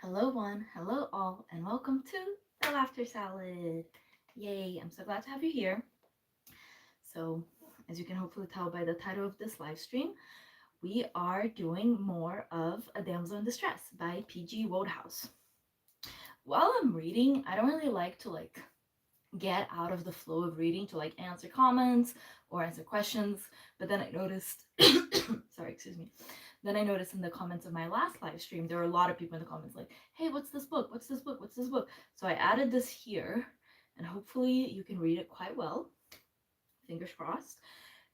Hello, one, hello, all, and welcome to the Laughter Salad. Yay, I'm so glad to have you here. So, as you can hopefully tell by the title of this live stream, we are doing more of A Damsel in Distress by P.G. Wodehouse. While I'm reading, I don't really like to get out of the flow of reading to answer comments or answer questions, but then I noticed sorry, excuse me. Then I noticed in the comments of my last live stream, there were a lot of people in the comments like, hey, what's this book? What's this book? What's this book? So I added this here, and hopefully you can read it quite well. Fingers crossed.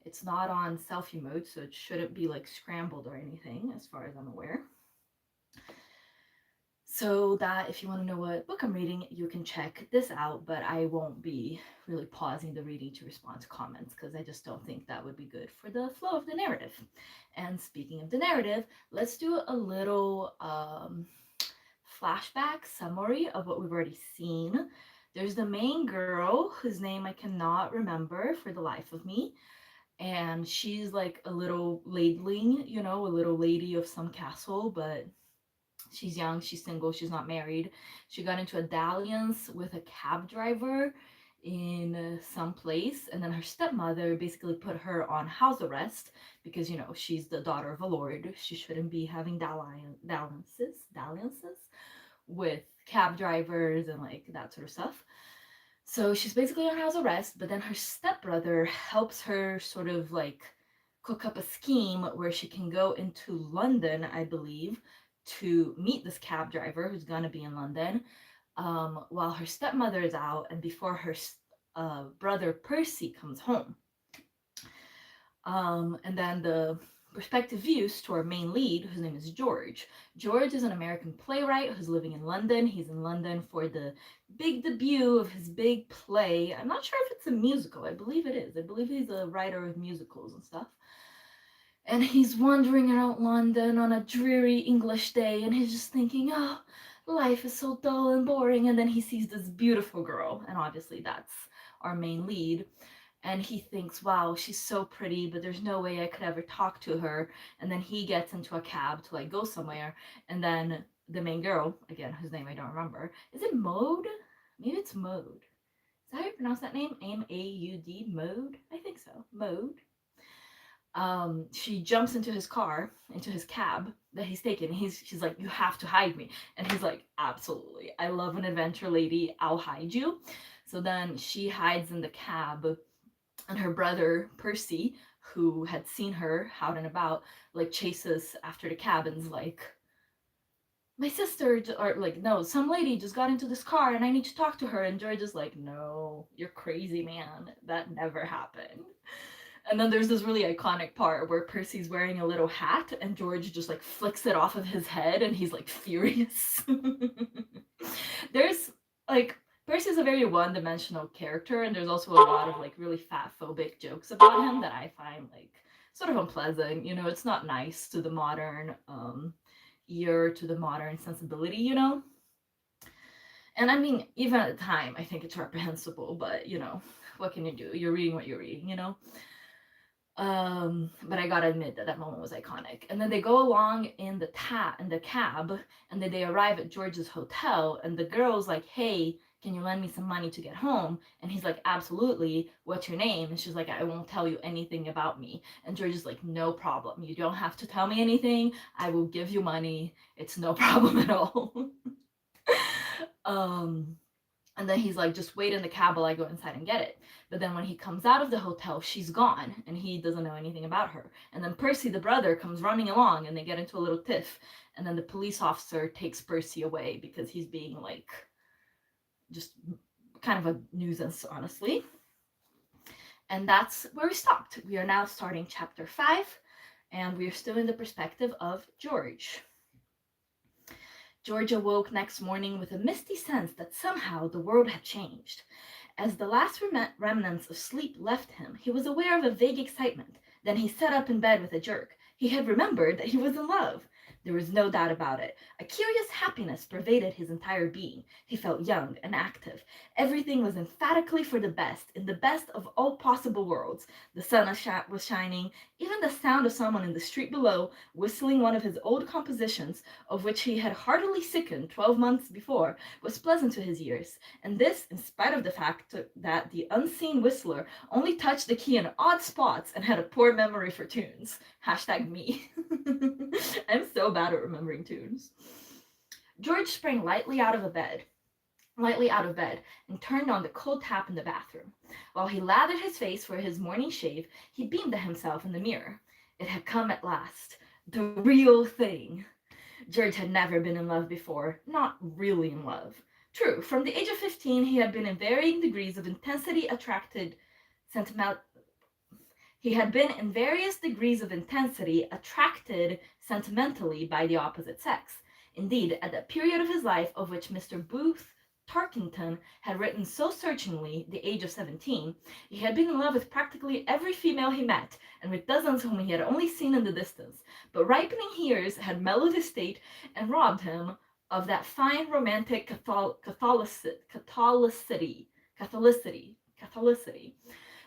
It's not on selfie mode, so it shouldn't be scrambled or anything, as far as I'm aware. So that if you want to know what book I'm reading, you can check this out, but I won't be really pausing the reading to respond to comments because I just don't think that would be good for the flow of the narrative. And speaking of the narrative, let's do a little flashback summary of what we've already seen. There's the main girl whose name I cannot remember for the life of me. And she's like a little ladling, a little lady of some castle, but she's young, she's single, she's not married. She got into a dalliance with a cab driver in some place, and then her stepmother basically put her on house arrest because she's the daughter of a lord. She shouldn't be having dalliances with cab drivers and that sort of stuff. So she's basically on house arrest, but then her stepbrother helps her sort of cook up a scheme where she can go into London, I believe, to meet this cab driver who's gonna be in London, while her stepmother is out and before her brother Percy comes home. And then the perspective views to our main lead, whose name is George. George is an American playwright who's living in London. He's in London for the big debut of his big play. I'm not sure if it's a musical. I believe it is. I believe he's a writer of musicals and stuff. And he's wandering around London on a dreary English day, and he's just thinking, oh, life is so dull and boring. And then he sees this beautiful girl, and obviously that's our main lead. And he thinks, wow, she's so pretty, but there's no way I could ever talk to her. And then he gets into a cab to go somewhere. And then the main girl, again, whose name I don't remember, is it Maude? Maybe it's Maude. Is that how you pronounce that name? M-A-U-D, Maude? I think so. Maude. She jumps into his car, into his cab that he's taken. She's like, you have to hide me. And he's like, absolutely. I love an adventure lady. I'll hide you. So then she hides in the cab, and her brother Percy, who had seen her out and about, chases after the cab and's like, my sister, or no, some lady just got into this car and I need to talk to her. And George is like, no, you're crazy, man. That never happened. And then there's this really iconic part where Percy's wearing a little hat and George just flicks it off of his head and he's furious. There's Percy's a very one-dimensional character, and there's also a lot of really fat-phobic jokes about him that I find sort of unpleasant. It's not nice to the modern ear, to the modern sensibility. And I mean, even at the time, I think it's reprehensible. But what can you do? You're reading what you're reading. But I gotta admit that moment was iconic. And then they go along in the cab, and then they arrive at George's hotel, and the girl's like, hey, can you lend me some money to get home? And he's like, absolutely. What's your name? And she's like, I won't tell you anything about me. And George is like, no problem. You don't have to tell me anything. I will give you money. It's no problem at all. And then he's like, just wait in the cab while I go inside and get it. But then when he comes out of the hotel, she's gone and he doesn't know anything about her. And then Percy, the brother, comes running along and they get into a little tiff. And then the police officer takes Percy away because he's being just kind of a nuisance, honestly. And that's where we stopped. We are now starting chapter 5, and we are still in the perspective of George. George awoke next morning with a misty sense that somehow the world had changed. As the last remnants of sleep left him, he was aware of a vague excitement. Then he sat up in bed with a jerk. He had remembered that he was in love. There was no doubt about it. A curious happiness pervaded his entire being. He felt young and active. Everything was emphatically for the best, in the best of all possible worlds. The sun was shining. Even the sound of someone in the street below whistling one of his old compositions, of which he had heartily sickened 12 months before, was pleasant to his ears. And this, in spite of the fact that the unseen whistler only touched the key in odd spots and had a poor memory for tunes. Hashtag me. I'm so bad at remembering tunes. George sprang lightly out of bed, and turned on the cold tap in the bathroom. While he lathered his face for his morning shave, he beamed at himself in the mirror. It had come at last. The real thing. George had never been in love before, not really in love. True, from the age of 15, he had been in varying degrees of intensity attracted sentimental. He had been in various degrees of intensity attracted sentimentally by the opposite sex. Indeed, at that period of his life of which Mr. Booth Tarkington had written so searchingly, the age of 17, he had been in love with practically every female he met, and with dozens whom he had only seen in the distance. But ripening years had mellowed his state and robbed him of that fine romantic Catholicity.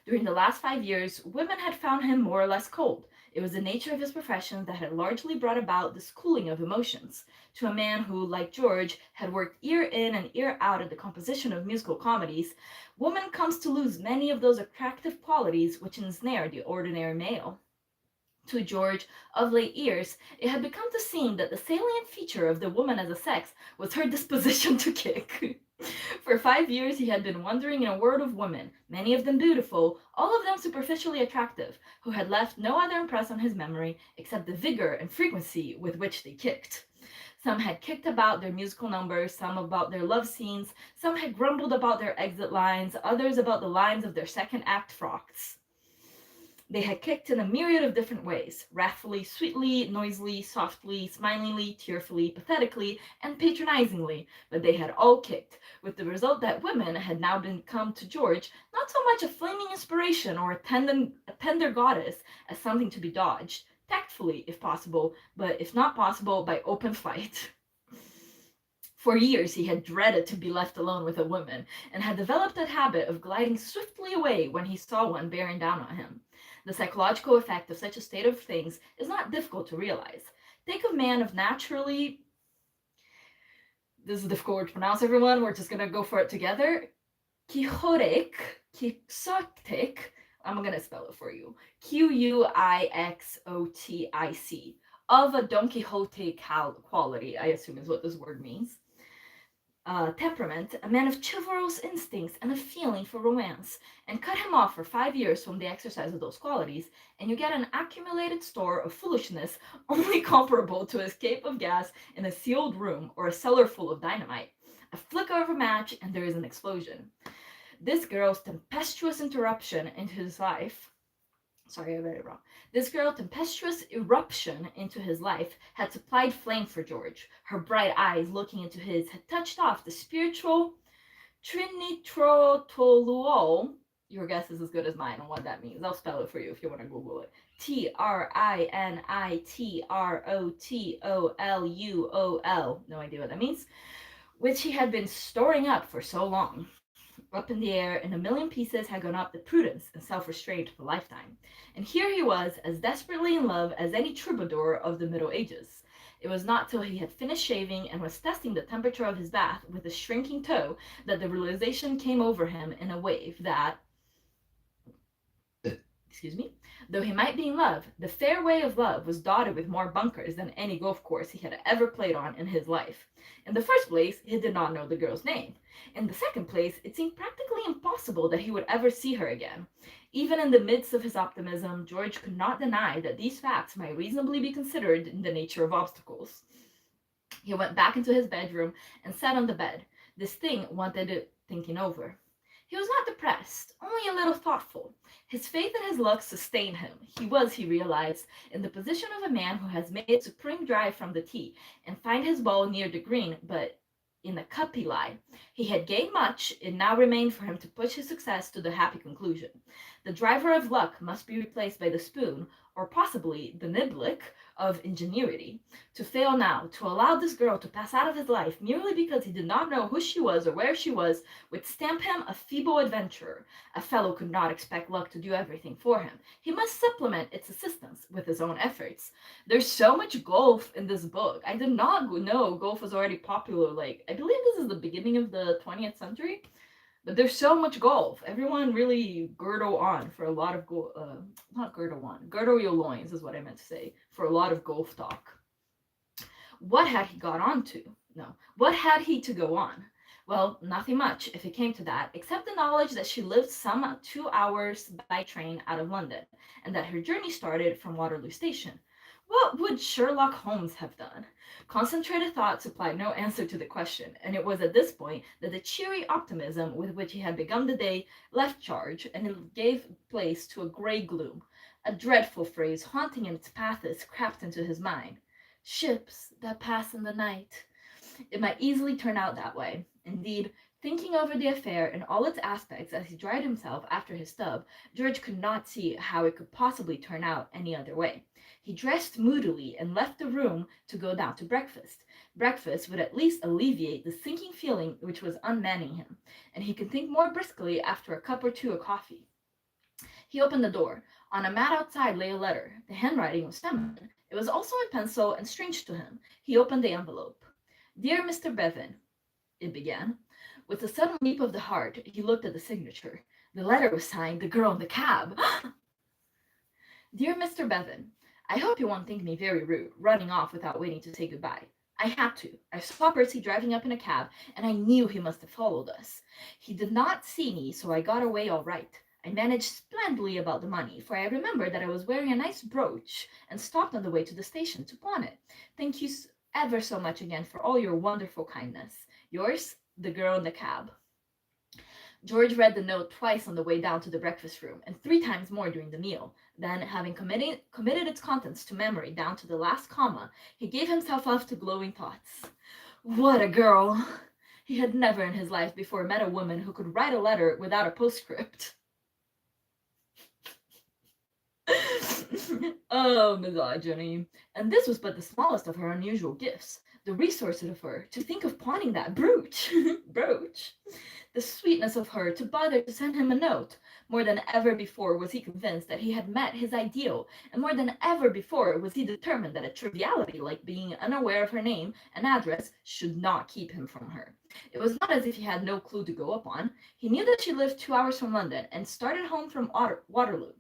During the last 5 years, women had found him more or less cold. It was the nature of his profession that had largely brought about this cooling of emotions. To a man who, like George, had worked ear in and ear out at the composition of musical comedies, woman comes to lose many of those attractive qualities which ensnare the ordinary male. To George, of late years, it had become to seem that the salient feature of the woman as a sex was her disposition to kick. For 5 years he had been wandering in a world of women, many of them beautiful, all of them superficially attractive, who had left no other impress on his memory except the vigor and frequency with which they kicked. Some had kicked about their musical numbers, some about their love scenes, some had grumbled about their exit lines, others about the lines of their second act frocks. They had kicked in a myriad of different ways, wrathfully, sweetly, noisily, softly, smilingly, tearfully, pathetically, and patronizingly, but they had all kicked, with the result that women had now become to George not so much a flaming inspiration or a tender goddess as something to be dodged, tactfully if possible, but if not possible, by open flight. For years he had dreaded to be left alone with a woman, and had developed a habit of gliding swiftly away when he saw one bearing down on him. The psychological effect of such a state of things is not difficult to realize. Think of man of naturally, this is a difficult word to pronounce, everyone, we're just gonna go for it together, quixotic, I'm gonna spell it for you, Quixotic, of a Don Quixote quality, I assume is what this word means. Temperament, a man of chivalrous instincts and a feeling for romance, and cut him off for 5 years from the exercise of those qualities, and you get an accumulated store of foolishness only comparable to a escape of gas in a sealed room or a cellar full of dynamite. A flicker of a match and there is an explosion. This girl's tempestuous interruption into his life Sorry, I read it wrong. This girl's tempestuous eruption into his life had supplied flame for George. Her bright eyes looking into his had touched off the spiritual trinitrotoluol. Your guess is as good as mine on what that means. I'll spell it for you if you want to Google it. Trinitrotoluol. No idea what that means. Which he had been storing up for so long. Up in the air, in a million pieces had gone up the prudence and self-restraint of a lifetime. And here he was, as desperately in love as any troubadour of the Middle Ages. It was not till he had finished shaving and was testing the temperature of his bath with a shrinking toe that the realization came over him in a wave that, though he might be in love, the fairway of love was dotted with more bunkers than any golf course he had ever played on in his life. In the first place, he did not know the girl's name. In the second place, it seemed practically impossible that he would ever see her again. Even in the midst of his optimism, George could not deny that these facts might reasonably be considered in the nature of obstacles. He went back into his bedroom and sat on the bed. This thing wanted thinking over. He was not depressed, only a little thoughtful. His faith in his luck sustained him. He was, he realized, in the position of a man who has made supreme drive from the tee and find his ball near the green, but in the cup he lie. He had gained much, it now remained for him to push his success to the happy conclusion. The driver of luck must be replaced by the spoon, or possibly the niblick, of ingenuity. To fail now, to allow this girl to pass out of his life merely because he did not know who she was or where she was, would stamp him a feeble adventurer. A fellow could not expect luck to do everything for him. He must supplement its assistance with his own efforts. There's so much golf in this book. I did not know golf was already popular. Like, I believe this is the beginning of the 20th century. But there's so much golf. Everyone really girdle on for a lot of not girdle on, girdle your loins is what I meant to say, for a lot of golf talk. What had he got on to? No. What had he to go on? Well, nothing much, if it came to that, except the knowledge that she lived some 2 hours by train out of London, and that her journey started from Waterloo Station. What would Sherlock Holmes have done? Concentrated thought supplied no answer to the question, and it was at this point that the cheery optimism with which he had begun the day left charge, and it gave place to a grey gloom. A dreadful phrase haunting in its pathos crept into his mind. Ships that pass in the night. It might easily turn out that way. Indeed, thinking over the affair in all its aspects as he dried himself after his stub, George could not see how it could possibly turn out any other way. He dressed moodily and left the room to go down to breakfast. Breakfast would at least alleviate the sinking feeling which was unmanning him, and he could think more briskly after a cup or two of coffee. He opened the door. On a mat outside lay a letter. The handwriting was feminine. It was also in pencil and strange to him. He opened the envelope. Dear Mr. Bevan, it began. With a sudden leap of the heart, he looked at the signature. The letter was signed The Girl in the Cab. Dear Mr. Bevan, I hope you won't think me very rude, running off without waiting to say goodbye. I had to. I saw Percy driving up in a cab, and I knew he must have followed us. He did not see me, so I got away all right. I managed splendidly about the money, for I remembered that I was wearing a nice brooch, and stopped on the way to the station to pawn it. Thank you ever so much again for all your wonderful kindness. Yours, The Girl in the Cab. George read the note twice on the way down to the breakfast room, and 3 times more during the meal. Then, having committed its contents to memory down to the last comma, he gave himself up to glowing thoughts. What a girl! He had never in his life before met a woman who could write a letter without a postscript. Oh, misogyny. And this was but the smallest of her unusual gifts. The resources of her, to think of pawning that brooch. Brooch. The sweetness of her, to bother to send him a note. More than ever before was he convinced that he had met his ideal, and more than ever before was he determined that a triviality like being unaware of her name and address should not keep him from her. It was not as if he had no clue to go upon. He knew that she lived 2 hours from London, and started home from Waterloo.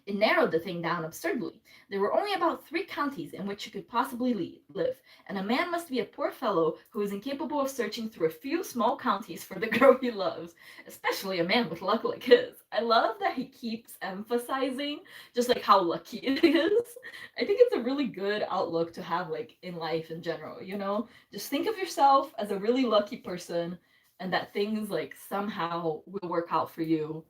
It narrowed the thing down absurdly. There were only about 3 counties in which she could possibly live, and a man must be a poor fellow who is incapable of searching through a few small counties for the girl he loves, especially a man with luck like his. I love that he keeps emphasizing just like how lucky it is. I think it's a really good outlook to have like in life in general, you know? Just think of yourself as a really lucky person and that things like somehow will work out for you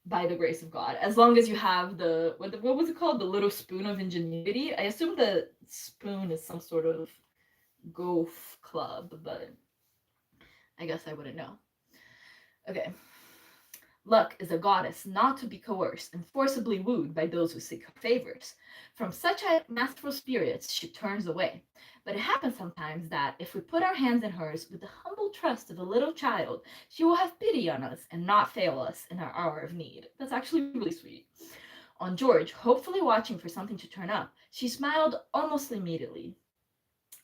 by the grace of God, as long as you have what was it called? The little spoon of ingenuity. I assume the spoon is some sort of golf club, but I guess I wouldn't know. Okay. Luck is a goddess not to be coerced and forcibly wooed by those who seek her favors. From such masterful spirits she turns away. But it happens sometimes that, if we put our hands in hers with the humble trust of a little child, she will have pity on us and not fail us in our hour of need. That's actually really sweet. On George, hopefully watching for something to turn up, she smiled almost immediately.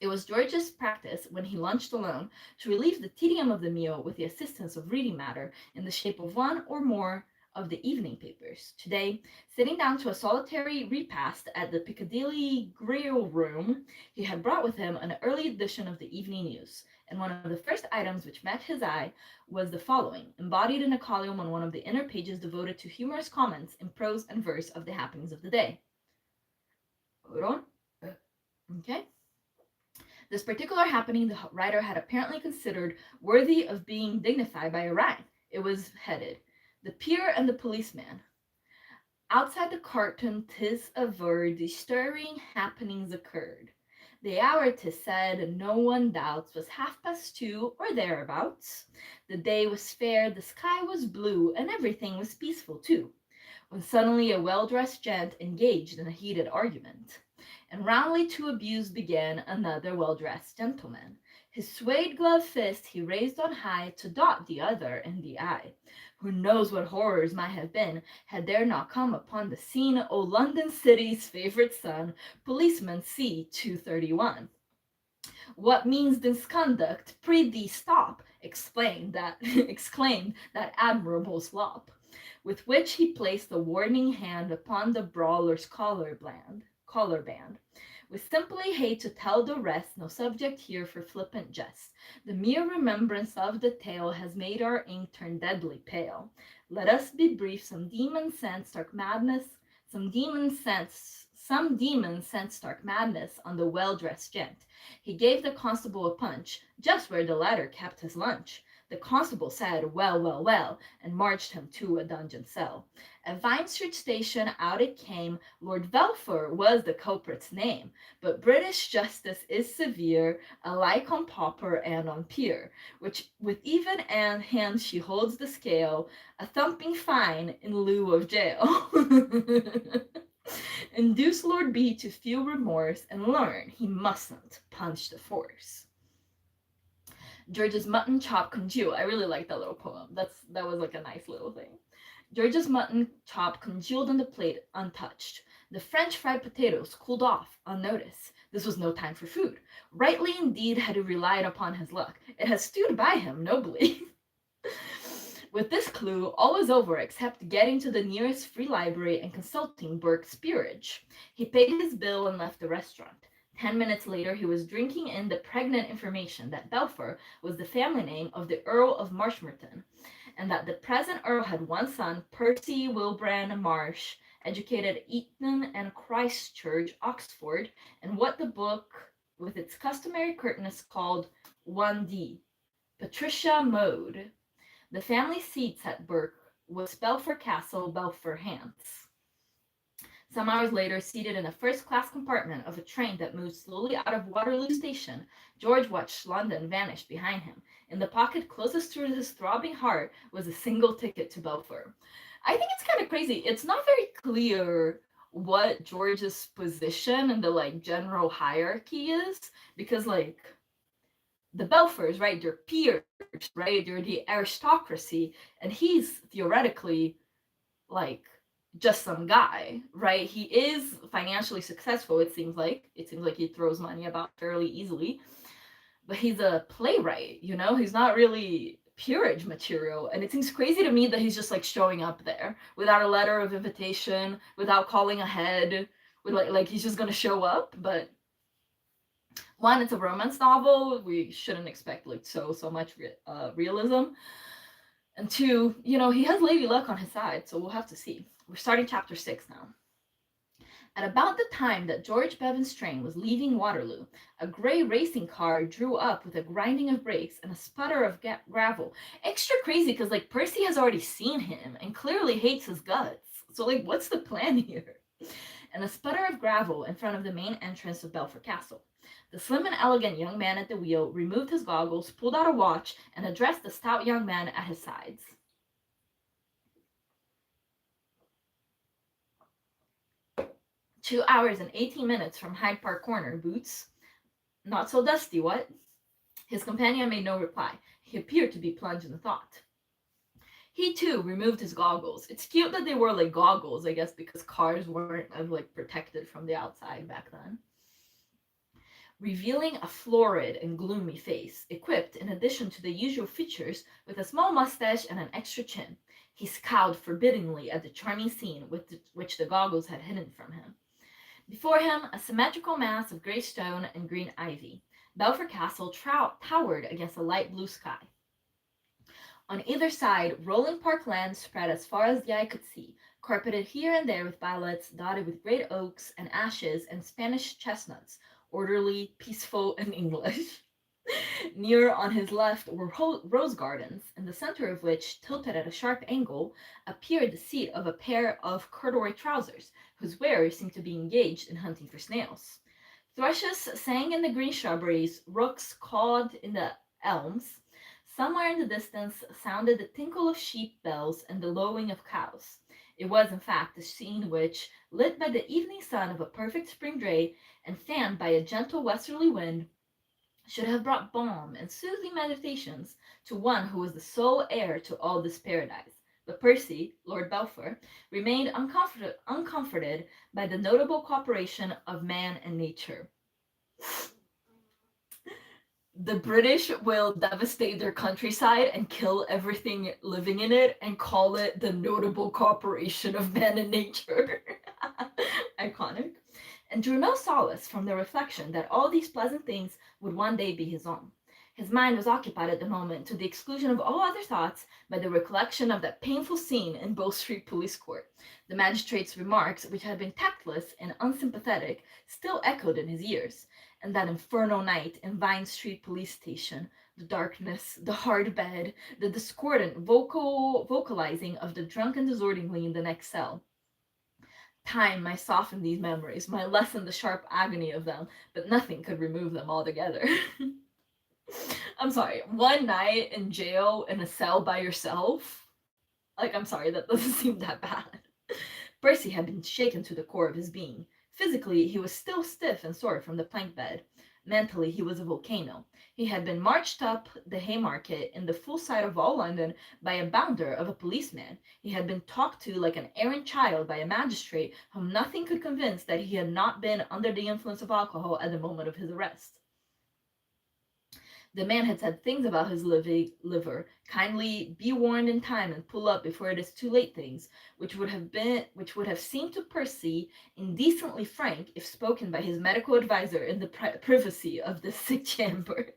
It was George's practice, when he lunched alone, to relieve the tedium of the meal with the assistance of reading matter in the shape of one or more of the evening papers. Today, sitting down to a solitary repast at the Piccadilly Grill Room, he had brought with him an early edition of the Evening News, and one of the first items which met his eye was the following, embodied in a column on one of the inner pages devoted to humorous comments in prose and verse of the happenings of the day. Hold on. Okay. This particular happening the writer had apparently considered worthy of being dignified by a rhyme. It was headed, The Peer and the Policeman. Outside the carton, 'tis averred, the stirring happenings occurred. The hour, 'tis said, no one doubts, was 2:30 or thereabouts. The day was fair, the sky was blue, and everything was peaceful too. when suddenly a well-dressed gent engaged in a heated argument. And roundly to abuse began another well-dressed gentleman. His suede gloved fist he raised on high to dot the other in the eye. Who knows what horrors might have been had there not come upon the scene o' London City's favorite son, policeman C-231. What means this conduct? Prithee stop, exclaimed that admirable slop, with which he placed a warning hand upon the brawler's collar band. We simply hate to tell the rest, no subject here for flippant jest. The mere remembrance of the tale has made our ink turn deadly pale. Let us be brief, some demon sent stark madness, some demon sent stark madness on the well-dressed gent. He gave the constable a punch, just where the latter kept his lunch. The constable said, well, well, well, and marched him to a dungeon cell. At Vine Street Station out it came, Lord Belpher was the culprit's name, but British justice is severe, alike on pauper and on peer, which with even hand she holds the scale, a thumping fine in lieu of jail. Induce Lord B to feel remorse and learn he mustn't punch the force. George's mutton chop congealed. I really like that little poem. That was like a nice little thing. George's mutton chop congealed on the plate untouched. The French fried potatoes cooled off unnoticed. This was no time for food. Rightly indeed had he relied upon his luck. It had stewed by him nobly. With this clue, all was over except getting to the nearest free library and consulting Burke's peerage. He paid his bill and left the restaurant. 10 minutes later, he was drinking in the pregnant information that Belpher was the family name of the Earl of Marshmoreton, and that the present Earl had one son, Percy Wilbrand Marsh, educated at Eton and Christ Church, Oxford, and what the book, with its customary curtness, called 1D, Patricia Mode. The family seats at Burke was Belpher Castle, Belpher Hants. Some hours later, seated in a first-class compartment of a train that moved slowly out of Waterloo Station, George watched London vanish behind him. In the pocket closest to his throbbing heart was a single ticket to Belpher. I think it's kind of crazy. It's not very clear what George's position in the general hierarchy is, because the Belfers, right, they're peers, right, they're the aristocracy, and he's theoretically just some guy, right? He is financially successful, it seems like he throws money about fairly easily, but he's a playwright, he's not really peerage material, and it seems crazy to me that he's just showing up there without a letter of invitation, without calling ahead, with he's just gonna show up. But one, it's a romance novel. We shouldn't expect so much realism. And two, he has Lady Luck on his side, so we'll have to see. We're starting chapter 6 now. At about the time that George Bevan's train was leaving Waterloo, a gray racing car drew up with a grinding of brakes and a sputter of gravel. Extra crazy because Percy has already seen him and clearly hates his guts. So what's the plan here? And a sputter of gravel in front of the main entrance of Belpher Castle. The slim and elegant young man at the wheel removed his goggles, pulled out a watch, and addressed the stout young man at his sides. "2 hours and 18 minutes from Hyde Park Corner, Boots. Not so dusty, what?" His companion made no reply. He appeared to be plunged in thought. He, too, removed his goggles. It's cute that they were goggles, I guess, because cars weren't protected from the outside back then. Revealing a florid and gloomy face, equipped, in addition to the usual features, with a small mustache and an extra chin. He scowled forbiddingly at the charming scene which the goggles had hidden from him. Before him, a symmetrical mass of grey stone and green ivy. Belpher Castle towered against a light blue sky. On either side, rolling parkland spread as far as the eye could see, carpeted here and there with violets, dotted with great oaks and ashes and Spanish chestnuts, orderly, peaceful, and English. Near on his left were rose gardens, in the center of which, tilted at a sharp angle, appeared the seat of a pair of corduroy trousers, whose wearers seemed to be engaged in hunting for snails. Thrushes sang in the green shrubberies, rooks cawed in the elms. Somewhere in the distance sounded the tinkle of sheep bells and the lowing of cows. It was, in fact, a scene which, lit by the evening sun of a perfect spring day and fanned by a gentle westerly wind, should have brought balm and soothing meditations to one who was the sole heir to all this paradise. But Percy, Lord Belpher, remained uncomforted by the notable cooperation of man and nature. The British will devastate their countryside and kill everything living in it and call it the notable cooperation of man and nature. Iconic. And drew no solace from the reflection that all these pleasant things would one day be his own. His mind was occupied at the moment, to the exclusion of all other thoughts, by the recollection of that painful scene in Bow Street Police Court. The magistrate's remarks, which had been tactless and unsympathetic, still echoed in his ears, and that infernal night in Vine Street Police Station, the darkness, the hard bed, the discordant vocalizing of the drunken disorderly in the next cell. Time might soften these memories, might lessen the sharp agony of them, but nothing could remove them altogether. I'm sorry, one night in jail in a cell by yourself? Like, I'm sorry, that doesn't seem that bad. Percy had been shaken to the core of his being. Physically, he was still stiff and sore from the plank bed. Mentally, he was a volcano. He had been marched up the Haymarket in the full sight of all London by a bounder of a policeman. He had been talked to like an errant child by a magistrate whom nothing could convince that he had not been under the influence of alcohol at the moment of his arrest. The man had said things about his liver, kindly be warned in time and pull up before it is too late things, which would have seemed to Percy indecently frank if spoken by his medical adviser in the privacy of the sick chamber.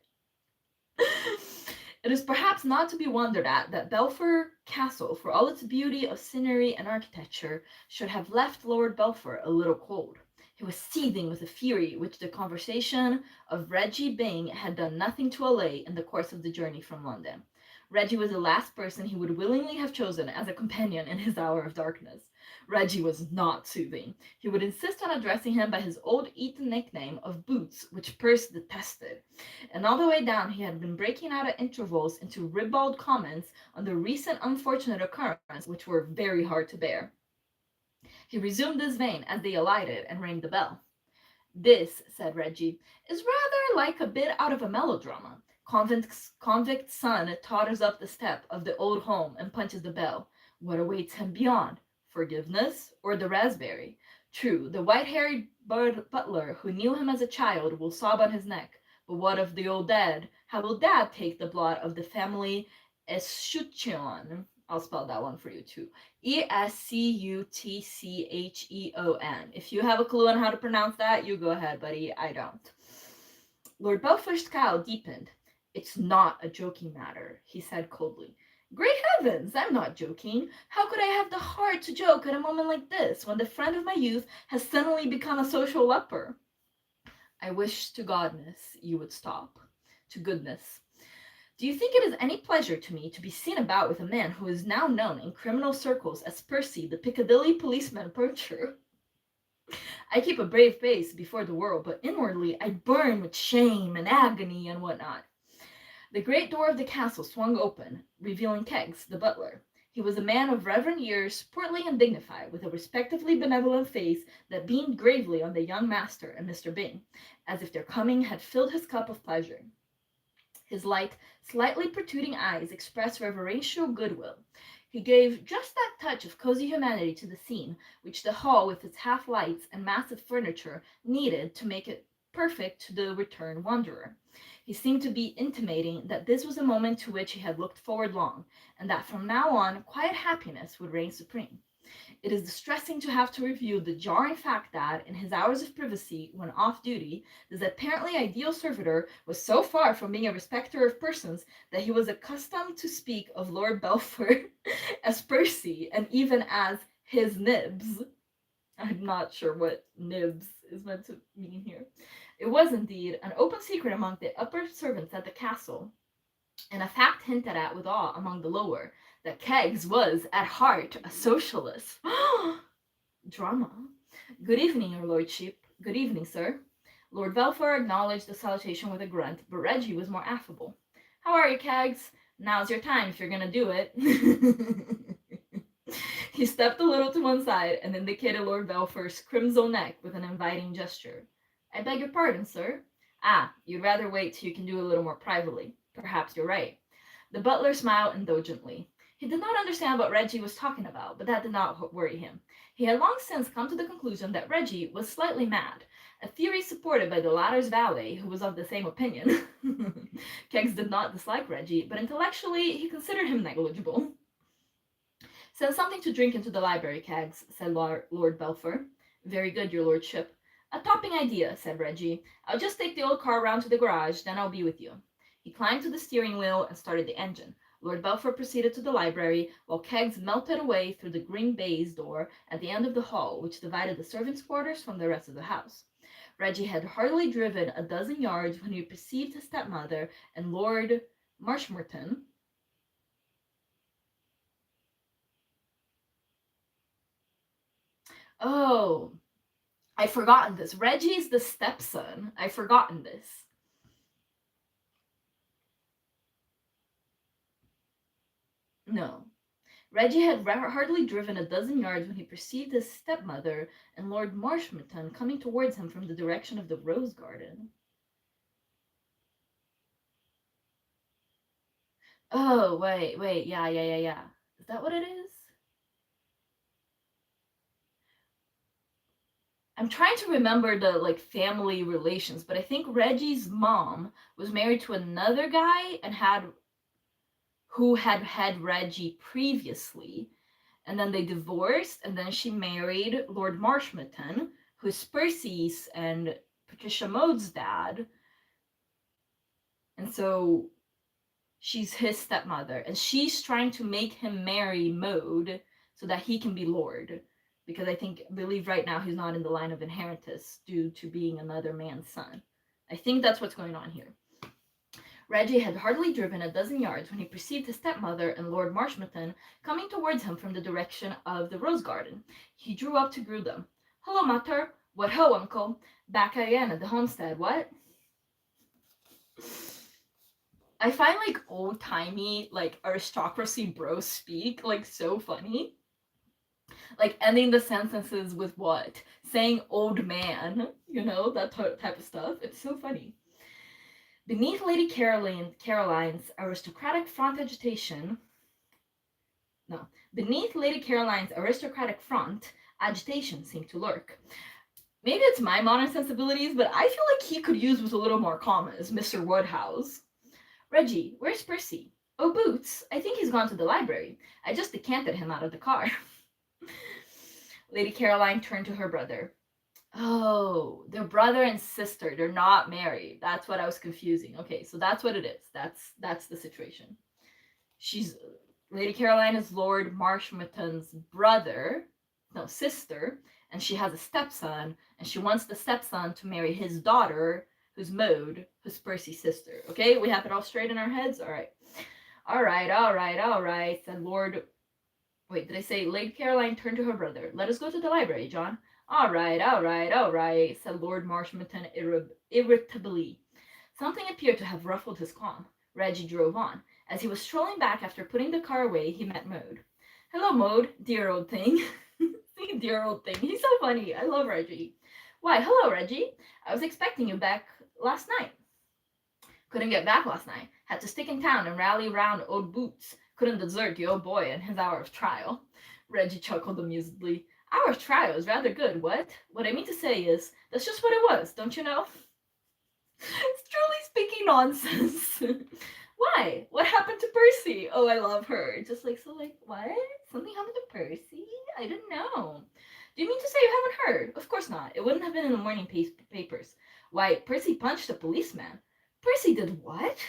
It is perhaps not to be wondered at that Belpher Castle, for all its beauty of scenery and architecture, should have left Lord Belpher a little cold. He was seething with a fury which the conversation of Reggie Byng had done nothing to allay in the course of the journey from London. Reggie was the last person he would willingly have chosen as a companion in his hour of darkness. Reggie was not soothing. He would insist on addressing him by his old Eton nickname of Boots, which Percy detested. And all the way down he had been breaking out at intervals into ribald comments on the recent unfortunate occurrence, which were very hard to bear. He resumed this vein as they alighted and rang the bell. "This," said Reggie, "is rather like a bit out of a melodrama. Convict's son totters up the step of the old home and punches the bell. What awaits him beyond? Forgiveness or the raspberry? True, the white-haired butler who knew him as a child will sob on his neck, but what of the old dad? How will dad take the blot of the family escutcheon? I'll spell that one for you too. Escutcheon. If you have a clue on how to pronounce that, you go ahead, buddy. I don't." Lord Belpher's scowl deepened. "It's not a joking matter," he said coldly. "Great heavens, I'm not joking. How could I have the heart to joke at a moment like this, when the friend of my youth has suddenly become a social leper?" "I wish to goodness you would stop. To goodness. Do you think it is any pleasure to me to be seen about with a man who is now known in criminal circles as Percy, the Piccadilly policeman poacher? I keep a brave face before the world, but inwardly I burn with shame and agony and whatnot." The great door of the castle swung open, revealing Keggs, the butler. He was a man of reverend years, portly and dignified, with a respectfully benevolent face that beamed gravely on the young master and Mr. Byng, as if their coming had filled his cup of pleasure. His light, slightly protruding eyes expressed reverential goodwill. He gave just that touch of cozy humanity to the scene which the hall with its half-lights and massive furniture needed to make it perfect to the returned wanderer. He seemed to be intimating that this was a moment to which he had looked forward long, and that from now on quiet happiness would reign supreme. It is distressing to have to review the jarring fact that, in his hours of privacy, when off duty, this apparently ideal servitor was so far from being a respecter of persons that he was accustomed to speak of Lord Belpher as Percy, and even as his nibs. I'm not sure what nibs is meant to mean here. It was indeed an open secret among the upper servants at the castle, and a fact hinted at with awe among the lower, that Keggs was, at heart, a socialist. Drama. "Good evening, your lordship." "Good evening, sir." Lord Belpher acknowledged the salutation with a grunt, but Reggie was more affable. "How are you, Keggs? Now's your time if you're gonna do it." He stepped a little to one side and indicated Lord Belpher's crimson neck with an inviting gesture. I beg your pardon, sir. Ah, you'd rather wait till you can do a little more privately. Perhaps you're right. The butler smiled indulgently. He did not understand what Reggie was talking about, but that did not worry him. He had long since come to the conclusion that Reggie was slightly mad, a theory supported by the latter's valet, who was of the same opinion. Keggs did not dislike Reggie, but intellectually he considered him negligible. Send something to drink into the library, Keggs, said Lord Belpher. Very good, your lordship. A topping idea, said Reggie. I'll just take the old car round to the garage, then I'll be with you. He climbed to the steering wheel and started the engine. Lord Belpher proceeded to the library, while Keggs melted away through the green baize door at the end of the hall, which divided the servants' quarters from the rest of the house. Reggie had hardly driven a dozen yards when he perceived his stepmother and Lord Marshmoreton. Oh, I'd forgotten this. Reggie's the stepson. I'd forgotten this. No. Reggie had hardly driven a dozen yards when he perceived his stepmother and Lord Marshmoreton coming towards him from the direction of the rose garden. Oh, wait, yeah. Is that what it is? I'm trying to remember the family relations, but I think Reggie's mom was married to another guy and who had Reggie previously, and then they divorced, and then she married Lord Marshmoreton, who's Percy's and Patricia Maud's dad, and so she's his stepmother, and she's trying to make him marry Maud so that he can be Lord, because I believe right now he's not in the line of inheritance due to being another man's son. I think that's what's going on here. Reggie had hardly driven a dozen yards when he perceived his stepmother and Lord Marshmoreton coming towards him from the direction of the rose garden. He drew up to greet them. Hello, mater. What ho, uncle? Back again at the homestead, what? I find old-timey aristocracy bros speak so funny. Ending the sentences with what? Saying old man, that type of stuff. It's so funny. Beneath Lady Caroline's aristocratic front agitation seemed to lurk. Maybe it's my modern sensibilities, but I feel like he could use with a little more commas, Mr. Wodehouse. Reggie, where's Percy? Oh, Boots, I think he's gone to the library. I just decanted him out of the car. Lady Caroline turned to her brother. Oh, they're brother and sister. They're not married. That's what I was confusing. Okay, so that's what it is. That's the situation. Lady Caroline is Lord Marshmoreton's sister, and she has a stepson, and she wants the stepson to marry his daughter, who's Maud, who's Percy's sister. Okay, we have it all straight in our heads? All right, said Lord... Wait, did I say Lady Caroline turned to her brother? Let us go to the library, John. All right, said Lord Marshmoreton irritably. Something appeared to have ruffled his calm. Reggie drove on. As he was strolling back after putting the car away, he met Maud. Hello, Maud, dear old thing. Dear old thing. He's so funny. I love Reggie. Why, hello, Reggie. I was expecting you back last night. Couldn't get back last night. Had to stick in town and rally round old Boots. Couldn't desert the old boy in his hour of trial. Reggie chuckled amusedly. Hour of trial is rather good, what? What I mean to say is, that's just what it was, don't you know? It's truly speaking nonsense. Why? What happened to Percy? Oh, I love her. What? Something happened to Percy? I didn't know. Do you mean to say you haven't heard? Of course not. It wouldn't have been in the morning papers. Why, Percy punched a policeman. Percy did what?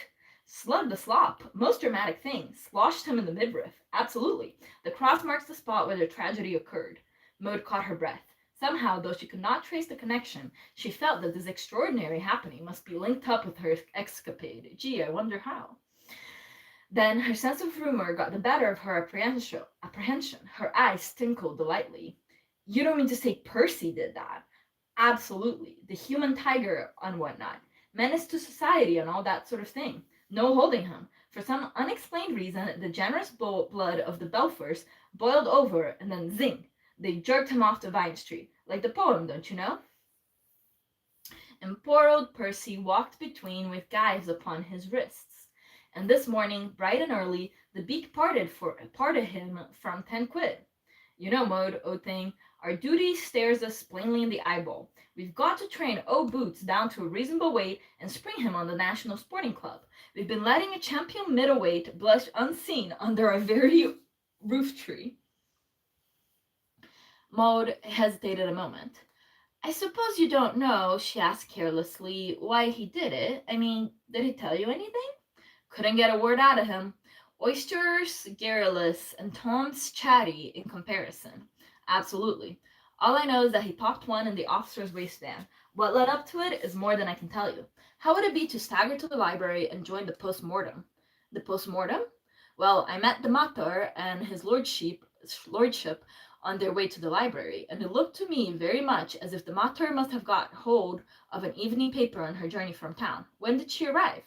Slugged the slop. Most dramatic thing. Sloshed him in the midriff. Absolutely. The cross marks the spot where the tragedy occurred. Maud caught her breath. Somehow, though she could not trace the connection, she felt that this extraordinary happening must be linked up with her escapade. Gee, I wonder how. Then her sense of humor got the better of her apprehension. Her eyes twinkled delightedly. You don't mean to say Percy did that? Absolutely. The human tiger and whatnot. Menace to society and all that sort of thing. No holding him. For some unexplained reason, the generous blood of the Belfors boiled over, and then zing! They jerked him off the vine tree. Like the poem, don't you know? And poor old Percy walked between with gyves upon his wrists. And this morning, bright and early, the beak parted him from 10 quid. You know, Maud, old thing, our duty stares us plainly in the eyeball. We've got to train old Boots down to a reasonable weight and spring him on the National Sporting Club. We've been letting a champion middleweight blush unseen under our very roof tree. Maud hesitated a moment. I suppose you don't know, she asked carelessly, why he did it. I mean, did he tell you anything? Couldn't get a word out of him. Oysters, garrulous, and Tom's chatty in comparison. Absolutely. All I know is that he popped one in the officer's waistband. What led up to it is more than I can tell you. How would it be to stagger to the library and join the post-mortem? The post-mortem? Well, I met the Mater and his lordship on their way to the library, and it looked to me very much as if the Mater must have got hold of an evening paper on her journey from town. When did she arrive?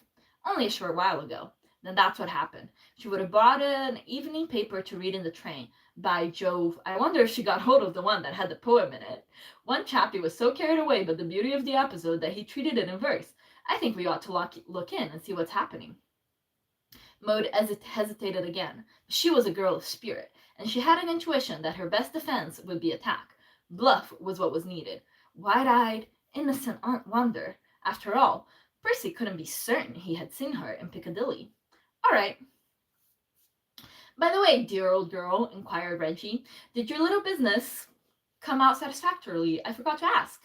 Only a short while ago. Then that's what happened. She would have brought an evening paper to read in the train. By Jove, I wonder if she got hold of the one that had the poem in it. One chappie was so carried away by the beauty of the episode that he treated it in verse. I think we ought to look in and see what's happening. Maud hesitated again. She was a girl of spirit, and she had an intuition that her best defense would be attack. Bluff was what was needed. Wide-eyed, innocent wonder. After all, Percy couldn't be certain he had seen her in Piccadilly. All right. By the way, dear old girl, inquired Reggie, did your little business come out satisfactorily? I forgot to ask.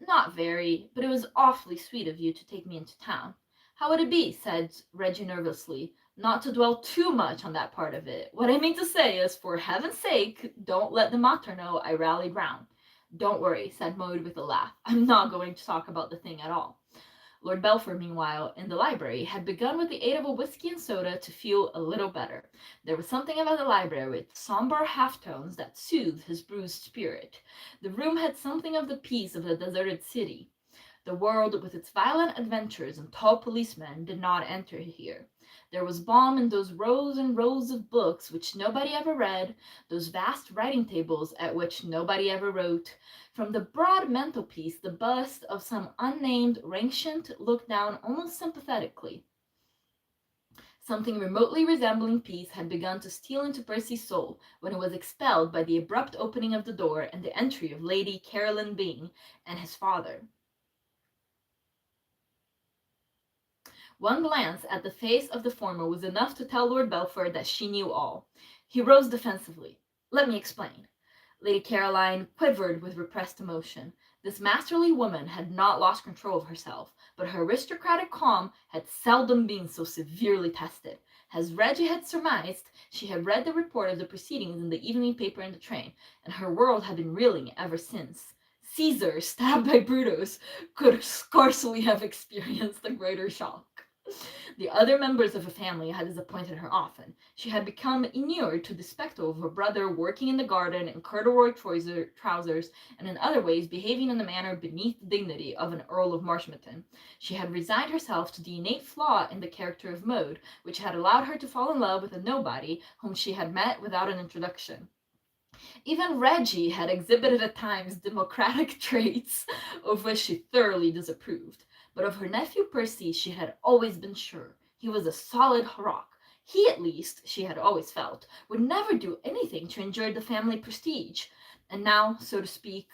Not very, but it was awfully sweet of you to take me into town. How would it be, said Reggie nervously, not to dwell too much on that part of it? What I mean to say is, for heaven's sake, don't let the Mater know I rallied round. Don't worry, said Maud with a laugh. I'm not going to talk about the thing at all. Lord Belpher, meanwhile, in the library, had begun with the aid of a whiskey and soda to feel a little better. There was something about the library with sombre half-tones that soothed his bruised spirit. The room had something of the peace of a deserted city. The world, with its violent adventures and tall policemen, did not enter here. There was balm in those rows and rows of books which nobody ever read, those vast writing tables at which nobody ever wrote. From the broad mantelpiece, the bust of some unnamed ancient looked down almost sympathetically. Something remotely resembling peace had begun to steal into Percy's soul when it was expelled by the abrupt opening of the door and the entry of Lady Caroline Byng and his father. One glance at the face of the former was enough to tell Lord Belpher that she knew all. He rose defensively. Let me explain. Lady Caroline quivered with repressed emotion. This masterly woman had not lost control of herself, but her aristocratic calm had seldom been so severely tested. As Reggie had surmised, she had read the report of the proceedings in the evening paper in the train, and her world had been reeling ever since. Caesar, stabbed by Brutus, could scarcely have experienced a greater shock. The other members of the family had disappointed her often. She had become inured to the spectacle of her brother working in the garden in corduroy trousers and in other ways behaving in a manner beneath the dignity of an Earl of Marshmoreton. She had resigned herself to the innate flaw in the character of Maud, which had allowed her to fall in love with a nobody whom she had met without an introduction. Even Reggie had exhibited at times democratic traits of which she thoroughly disapproved. But of her nephew Percy she had always been sure. He was a solid rock. He, at least, she had always felt, would never do anything to injure the family prestige. And now, so to speak,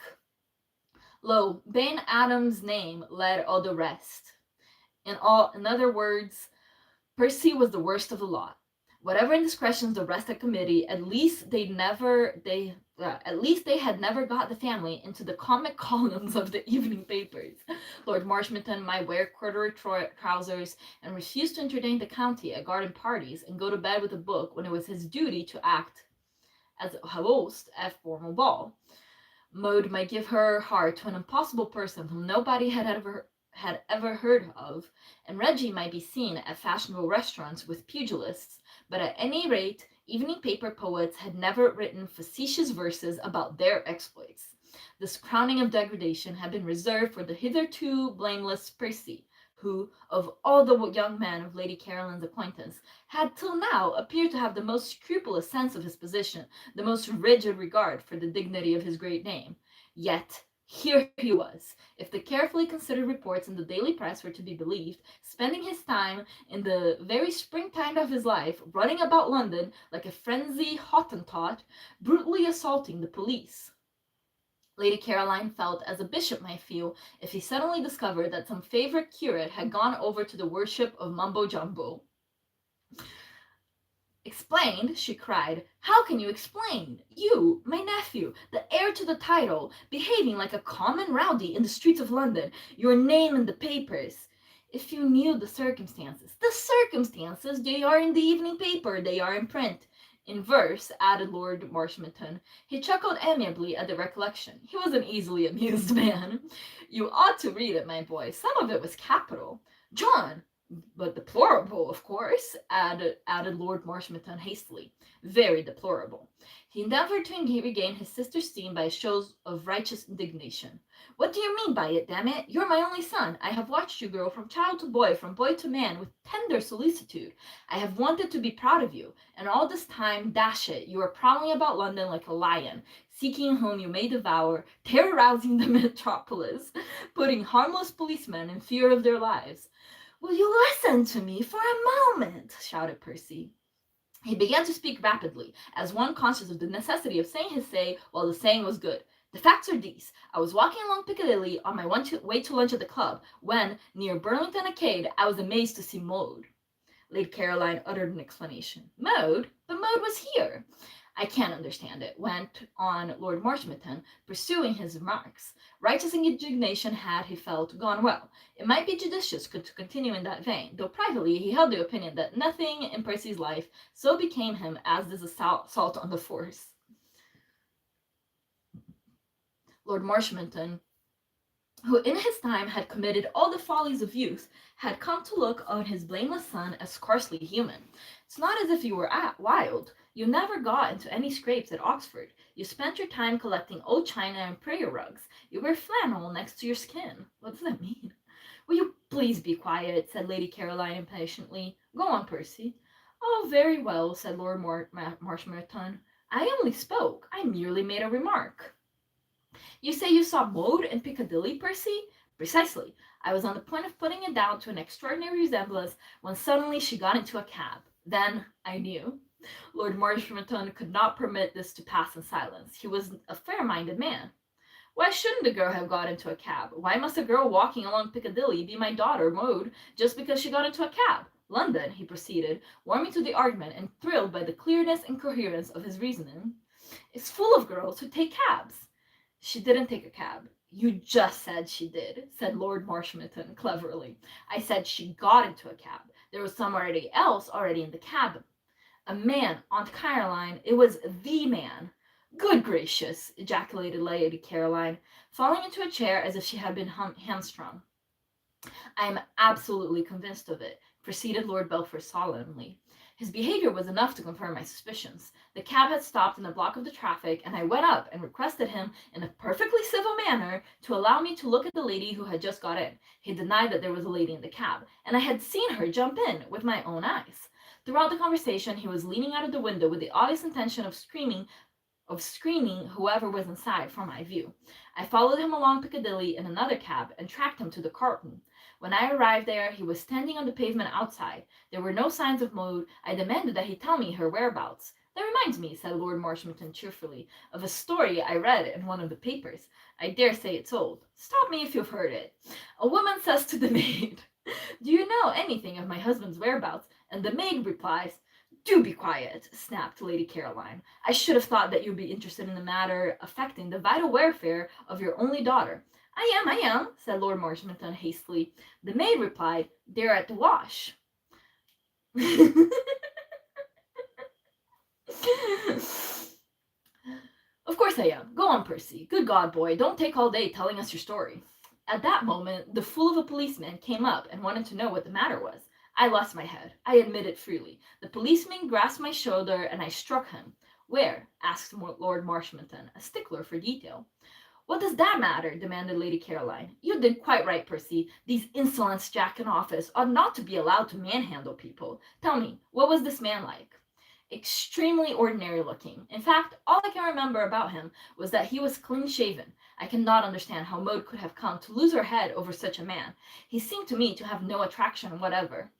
lo, Ben Adams' name led all the rest. In other words, Percy was the worst of the lot. Whatever indiscretions the rest had committed, at least they had never got the family into the comic columns of the evening papers. Lord Marshmoreton might wear corduroy trousers and refuse to entertain the county at garden parties and go to bed with a book when it was his duty to act as a host at a formal ball. Maud might give her heart to an impossible person whom nobody had ever heard of, and Reggie might be seen at fashionable restaurants with pugilists, but at any rate, evening paper poets had never written facetious verses about their exploits. This crowning of degradation had been reserved for the hitherto blameless Percy, who, of all the young men of Lady Caroline's acquaintance, had till now appeared to have the most scrupulous sense of his position, the most rigid regard for the dignity of his great name. Yet here he was, if the carefully considered reports in the daily press were to be believed, spending his time in the very springtime of his life, running about London like a frenzied Hottentot, brutally assaulting the police. Lady Caroline felt as a bishop might feel if he suddenly discovered that some favorite curate had gone over to the worship of Mumbo Jumbo. Explained, she cried. How can you explain? You, my nephew, the heir to the title, behaving like a common rowdy in the streets of London, your name in the papers. If you knew the circumstances, they are in the evening paper, they are in print. In verse, added Lord Marshmoreton. He chuckled amiably at the recollection. He was an easily amused man. You ought to read it, my boy. Some of it was capital. John, but deplorable, of course, added Lord Marshmoreton hastily. Very deplorable. He endeavored to regain his sister's esteem by shows of righteous indignation. What do you mean by it, damn it? You're my only son. I have watched you grow from child to boy, from boy to man, with tender solicitude. I have wanted to be proud of you, and all this time, dash it, you are prowling about London like a lion, seeking whom you may devour, terrorizing the metropolis, putting harmless policemen in fear of their lives. Will you listen to me for a moment? Shouted Percy. He began to speak rapidly, as one conscious of the necessity of saying his say while the saying was good. The facts are these. I was walking along Piccadilly on my way to lunch at the club, when, near Burlington Arcade, I was amazed to see Maude. Lady Caroline uttered an exclamation. Maude? But Maude was here. I can't understand it, went on Lord Marshmoreton, pursuing his remarks. Righteous indignation had, he felt, gone well. It might be judicious to continue in that vein, though privately he held the opinion that nothing in Percy's life so became him as this assault on the force. Lord Marshmoreton, who in his time had committed all the follies of youth, had come to look on his blameless son as scarcely human. It's not as if you were wild. You never got into any scrapes at Oxford. You spent your time collecting old china and prayer rugs. You wear flannel next to your skin. What does that mean? Will you please be quiet, said Lady Caroline impatiently. Go on, Percy. Oh, very well, said Lord Marshmoreton. I only spoke. I merely made a remark. You say you saw Maude in Piccadilly, Percy? Precisely. I was on the point of putting it down to an extraordinary resemblance when suddenly she got into a cab. Then I knew. Lord Marshmoreton could not permit this to pass in silence. He was a fair-minded man. Why shouldn't the girl have got into a cab? Why must a girl walking along Piccadilly be my daughter, Maude, just because she got into a cab? London, he proceeded, warming to the argument and thrilled by the clearness and coherence of his reasoning, is full of girls who take cabs. She didn't take a cab. You just said she did, said Lord Marshmoreton cleverly. I said she got into a cab. There was somebody else already in the cab. A man, Aunt Caroline. It was the man. Good gracious, ejaculated Lady Caroline, falling into a chair as if she had been hamstrung. I am absolutely convinced of it, proceeded Lord Belpher solemnly. His behavior was enough to confirm my suspicions. The cab had stopped in a block of the traffic, and I went up and requested him, in a perfectly civil manner, to allow me to look at the lady who had just got in. He denied that there was a lady in the cab, and I had seen her jump in with my own eyes. Throughout the conversation, he was leaning out of the window with the obvious intention of screening whoever was inside from my view. I followed him along Piccadilly in another cab and tracked him to the Carlton. When I arrived there, he was standing on the pavement outside. There were no signs of Maude. I demanded that he tell me her whereabouts. That reminds me, said Lord Marshmoreton cheerfully, of a story I read in one of the papers. I dare say it's old. Stop me if you've heard it. A woman says to the maid, do you know anything of my husband's whereabouts? And the maid replies, do be quiet, snapped Lady Caroline. I should have thought that you'd be interested in the matter affecting the vital welfare of your only daughter. I am, said Lord Marshmoreton hastily. The maid replied, they're at the wash. Of course I am. Go on, Percy. Good God, boy, don't take all day telling us your story. At that moment, the fool of a policeman came up and wanted to know what the matter was. I lost my head. I admit it freely. The policeman grasped my shoulder and I struck him. Where? Asked Lord Marshmoreton, a stickler for detail. What does that matter? Demanded Lady Caroline. You did quite right, Percy. These insolence jack in office ought not to be allowed to manhandle people. Tell me, what was this man like? Extremely ordinary looking. In fact, all I can remember about him was that he was clean shaven. I cannot understand how Maud could have come to lose her head over such a man. He seemed to me to have no attraction whatever,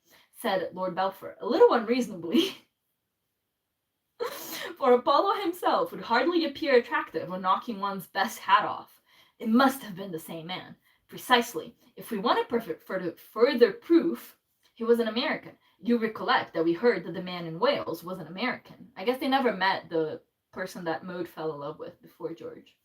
said Lord Belpher, a little unreasonably. For Apollo himself would hardly appear attractive when knocking one's best hat off. It must have been the same man. Precisely. If we wanted further proof, he was an American. You recollect that we heard that the man in Wales was an American. I guess they never met the person that Maud fell in love with before George.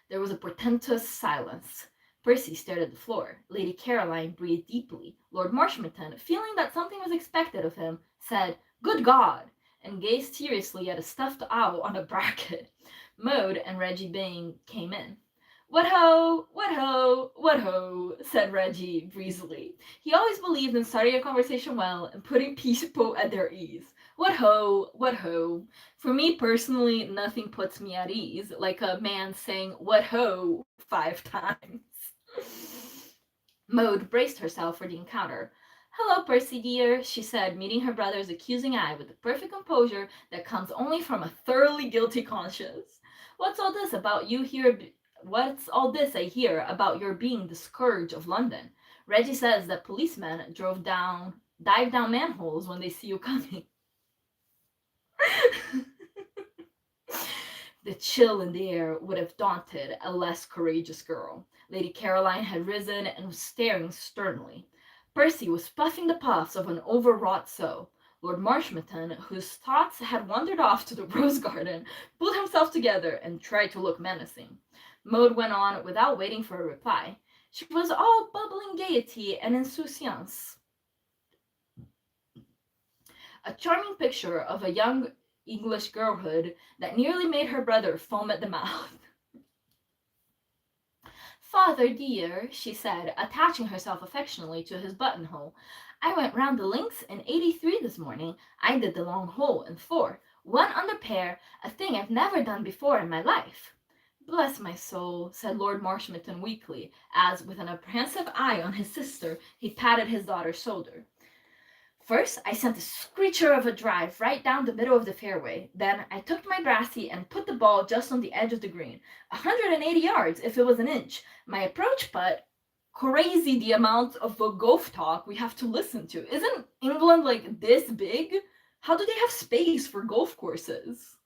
There was a portentous silence. Percy stared at the floor. Lady Caroline breathed deeply. Lord Marshmoreton, feeling that something was expected of him, said, "Good God!" and gazed seriously at a stuffed owl on a bracket. Maud and Reggie Byng came in. "What ho! What ho! What ho!" said Reggie breezily. He always believed in starting a conversation well and putting people at their ease. What ho! What ho! For me personally, nothing puts me at ease like a man saying "what ho" 5 times. Maud braced herself for the encounter. "Hello, Percy dear," she said, meeting her brother's accusing eye with the perfect composure that comes only from a thoroughly guilty conscience. What's all this I hear about your being the scourge of London? Reggie says that policemen dive down manholes when they see you coming." The chill in the air would have daunted a less courageous girl. Lady Caroline had risen and was staring sternly. Percy was puffing the puffs of an overwrought soul. Lord Marshmoreton, whose thoughts had wandered off to the rose garden, pulled himself together and tried to look menacing. Maud went on without waiting for a reply. She was all bubbling gaiety and insouciance. A charming picture of a young English girlhood that nearly made her brother foam at the mouth. "Father dear," she said, attaching herself affectionately to his buttonhole, "I went round the links in 83 this morning. I did the long hole in 4, one under pair, a thing I've never done before in my life." "Bless my soul," said Lord Marshmoreton weakly, as, with an apprehensive eye on his sister, he patted his daughter's shoulder. "First, I sent a screecher of a drive right down the middle of the fairway. Then I took my brassy and put the ball just on the edge of the green. 180 yards if it was an inch. My approach putt, crazy the amount of golf talk we have to listen to. Isn't England like this big? How do they have space for golf courses?"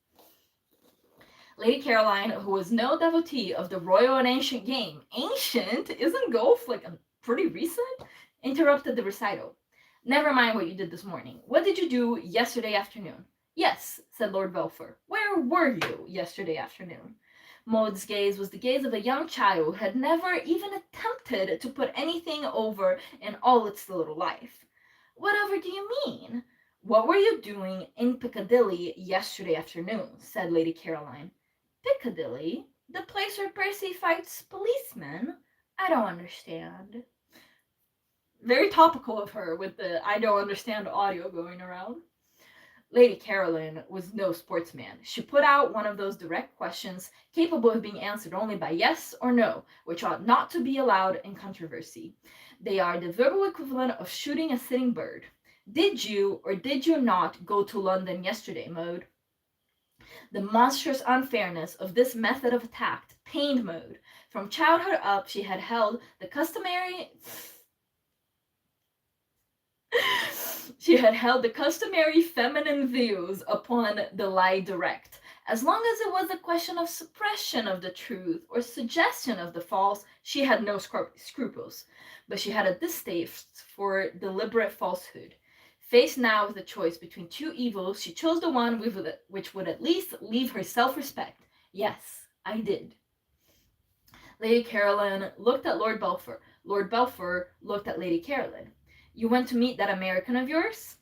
Lady Caroline, who was no devotee of the royal and ancient game, ancient? Isn't golf like pretty recent? Interrupted the recital. "Never mind what you did this morning. What did you do yesterday afternoon?" "Yes," said Lord Belpher. "Where were you yesterday afternoon?" Maud's gaze was the gaze of a young child who had never even attempted to put anything over in all its little life. "Whatever do you mean?" "What were you doing in Piccadilly yesterday afternoon?" said Lady Caroline. "Piccadilly? The place where Percy fights policemen? I don't understand." Very topical of her with the "I don't understand" audio going around. Lady Caroline was no sportsman. She put out one of those direct questions capable of being answered only by yes or no, which ought not to be allowed in controversy. They are the verbal equivalent of shooting a sitting bird. "Did you or did you not go to London yesterday, Maud?" The monstrous unfairness of this method of attack pained Maud. From childhood up she had held the customary feminine views upon the lie direct. As long as it was a question of suppression of the truth or suggestion of the false, she had no scruples. But she had a distaste for deliberate falsehood. Faced now with a choice between 2 evils, she chose the one which would at least leave her self-respect. "Yes, I did." Lady Caroline looked at Lord Belpher. Lord Belpher looked at Lady Caroline. "You went to meet that American of yours?"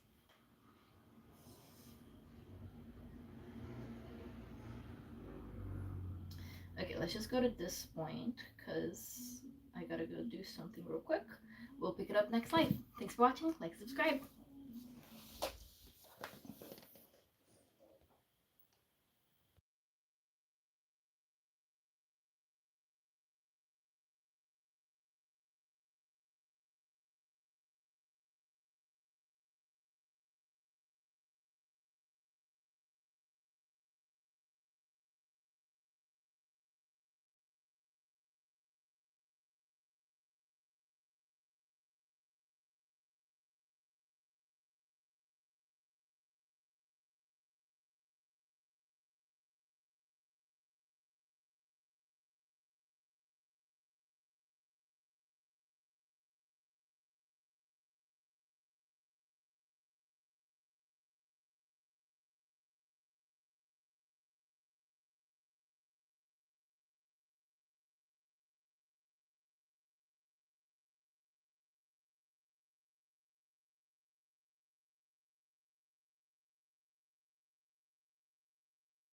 Okay, let's just go to this point, because I gotta go do something real quick. We'll pick it up next slide. Thanks for watching. Like, subscribe.